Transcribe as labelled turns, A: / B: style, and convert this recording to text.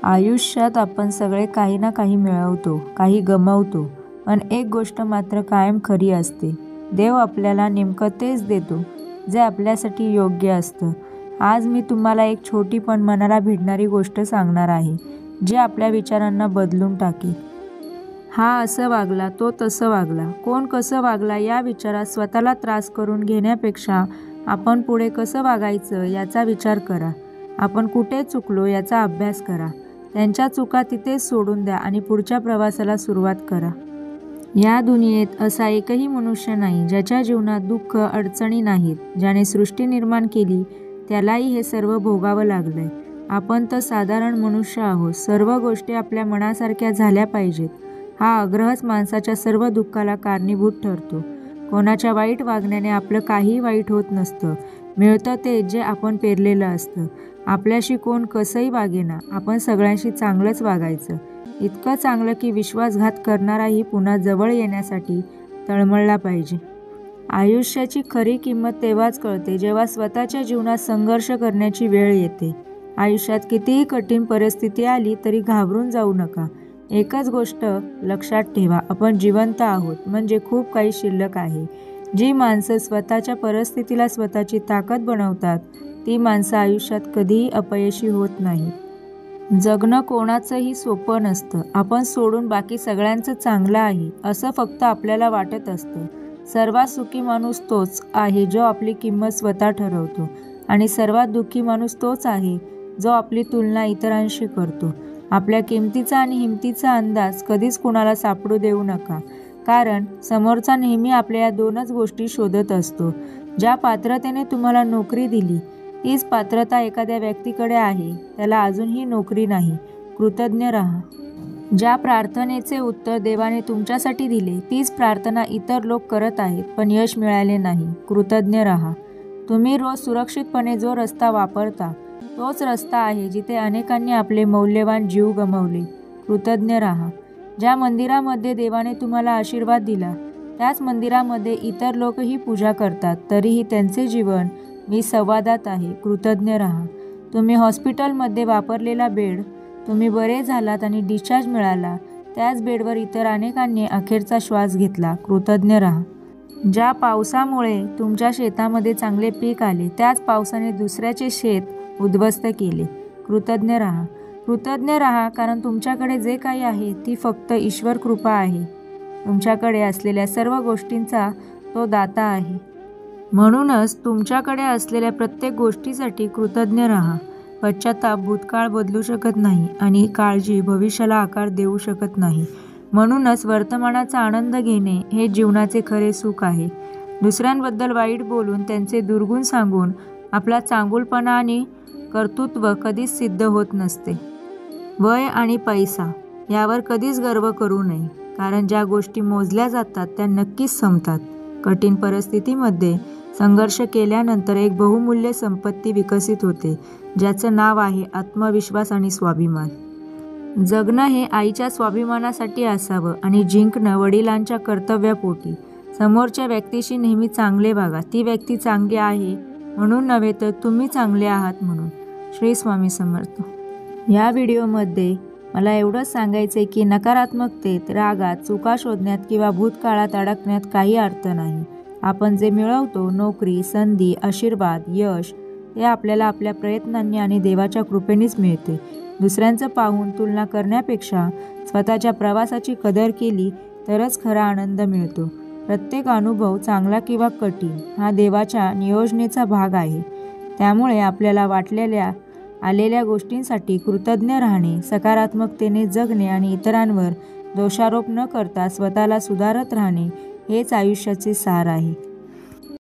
A: आयुष्यात आपण सगळे काही ना काही मिळवतो, काही गमावतो, पण एक गोष्ट मात्र कायम खरी असते. देव आपल्याला नेमकं तेच देतो, जे आपल्यासाठी योग्य असतं. आज मी तुम्हाला एक छोटी पण मनाला भिडणारी गोष्ट सांगणार आहे, जी आपल्या विचारांना बदलून टाकेल. हा असं वागला, तो तसं वागला, कोण कसं वागला या विचारात स्वतःला त्रास करून घेण्यापेक्षा आपण पुढे कसं वागायचं याचा विचार करा. आपण कुठे चुकलो याचा अभ्यास करा. त्यांच्या चुका तिथेच सोडून द्या आणि पुढच्या प्रवासाला सुरुवात करा. या दुनियेत असा एकही मनुष्य नाही ज्याच्या जीवनात दुःख अडचणी नाहीत. ज्याने सृष्टी निर्माण केली त्यालाही हे सर्व भोगावं लागलंय. आपण तर साधारण मनुष्य आहोत. सर्व गोष्टी आपल्या मनासारख्या झाल्या पाहिजेत हा आग्रहच माणसाच्या सर्व दुःखाला कारणीभूत ठरतो. कोणाच्या वाईट वागण्याने आपलं काहीही वाईट होत नसतं. मिळतं ते जे आपण पेरलेलं असतं. आपल्याशी कोण कसंही वागेना, आपण सगळ्यांशी चांगलंच वागायचं. इतकं चांगलं की विश्वासघात करणाराही पुन्हा जवळ येण्यासाठी तळमळला पाहिजे. आयुष्याची खरी किंमत तेव्हाच कळते जेव्हा स्वतःच्या जीवनात संघर्ष करण्याची वेळ येते. आयुष्यात कितीही कठीण परिस्थिती आली तरी घाबरून जाऊ नका. एकच गोष्ट लक्षात ठेवा, आपण जिवंत आहोत म्हणजे खूप काही शिल्लक आहे. जी माणसं स्वतःच्या परिस्थितीला स्वतःची ताकद बनवतात ती माणसं आयुष्यात कधीही अपयशी होत नाहीत. जगणं कोणाचंही सोपं नसतं. आपण सोडून बाकी सगळ्यांचं चांगलं आहे असं फक्त आपल्याला वाटत असतं. सर्वात सुखी माणूस तोच आहे जो आपली किंमत स्वतः ठरवतो आणि सर्वात दुःखी माणूस तोच आहे जो आपली तुलना इतरांशी करतो. आपल्या किमतीचा आणि हिमतीचा अंदाज कधीच कुणाला सापडू देऊ नका, कारण समोरचा नेहमी आपल्या या दोनच गोष्टी शोधत असतो. ज्या पात्रतेने तुम्हाला नोकरी दिली तीच पात्रता एखाद्या व्यक्तीकडे आहे, त्याला अजूनही नोकरी नाही. कृतज्ञ राहा. ज्या प्रार्थनेचे उत्तर देवाने तुमच्यासाठी दिले तीच प्रार्थना इतर लोक करत आहेत पण यश मिळाले नाही. कृतज्ञ राहा. तुम्ही रोज सुरक्षितपणे जो रस्ता वापरता तोच रस्ता आहे जिथे अनेकांनी आपले मौल्यवान जीव गमावले. कृतज्ञ राहा. ज्या मंदिरामध्ये देवाने तुम्हाला आशीर्वाद दिला त्याच मंदिरामध्ये इतर लोकही पूजा करतात, तरीही त्यांचे जीवन विसंवादात आहे. कृतज्ञ राहा. तुम्ही हॉस्पिटलमध्ये वापरलेला बेड, तुम्ही बरे झालात आणि डिस्चार्ज मिळाला त्याच बेडवर इतर अनेकांनी अखेरचा श्वास घेतला. कृतज्ञ राहा. ज्या पावसामुळे तुमच्या शेतामध्ये चांगले पीक आले त्याच पावसाने दुसऱ्याचे शेत उद्ध्वस्त केले. कृतज्ञ राहा. कृतज्ञ राहा कारण तुमच्याकडे जे काही आहे ती फक्त ईश्वर कृपा आहे. तुमच्याकडे असलेल्या सर्व गोष्टींचा तो दाता आहे. म्हणूनच तुमच्याकडे असलेल्या प्रत्येक गोष्टीसाठी कृतज्ञ राहा. पश्चाताप भूतकाळ बदलू शकत नाही आणि काळजी भविष्याला आकार देऊ शकत नाही. म्हणूनच वर्तमानाचा आनंद घेणे हे जीवनाचे खरे सुख आहे. दुसऱ्यांबद्दल वाईट बोलून त्यांचे दुर्गुण सांगून आपला चांगुलपणा आणि कर्तृत्व कधीच सिद्ध होत नसते. वय आणि पैसा यावर कधीच गर्व करू नये, कारण ज्या गोष्टी मोजल्या जातात त्या नक्कीच संपतात. कठीण परिस्थितीमध्ये संघर्ष केल्यानंतर एक बहुमूल्य संपत्ती विकसित होते, ज्याचं नाव आहे आत्मविश्वास आणि स्वाभिमान. जगणं हे आईच्या स्वाभिमानासाठी असावं आणि जिंकणं वडिलांच्या कर्तव्यापोटी. समोरच्या व्यक्तीशी नेहमी चांगले वागा. ती व्यक्ती चांगली आहे म्हणून नव्हे तर तुम्ही चांगले आहात म्हणून. श्री स्वामी समर्थ. या व्हिडिओमध्ये मला एवढंच सांगायचं आहे की नकारात्मकतेत, रागात, चुका शोधण्यात किंवा भूतकाळात अडकण्यात काही अर्थ नाही. आपण जे मिळवतो, नोकरी, संधी, आशीर्वाद, यश, ते आपल्याला आपल्या प्रयत्नांनी आणि देवाच्या कृपेनेच मिळते. दुसऱ्यांचं पाहून तुलना करण्यापेक्षा स्वतःच्या प्रवासाची कदर केली तरच खरा आनंद मिळतो. प्रत्येक अनुभव चांगला किंवा कठीण हा देवाच्या नियोजनेचा भाग आहे. त्यामुळे आपल्याला आलेल्या गोष्टींसाठी कृतज्ञ राहणे, सकारात्मकतेने जगणे आणि इतरांवर दोषारोप न करता स्वतःला सुधारत राहणे हेच आयुष्याचे सार आहे.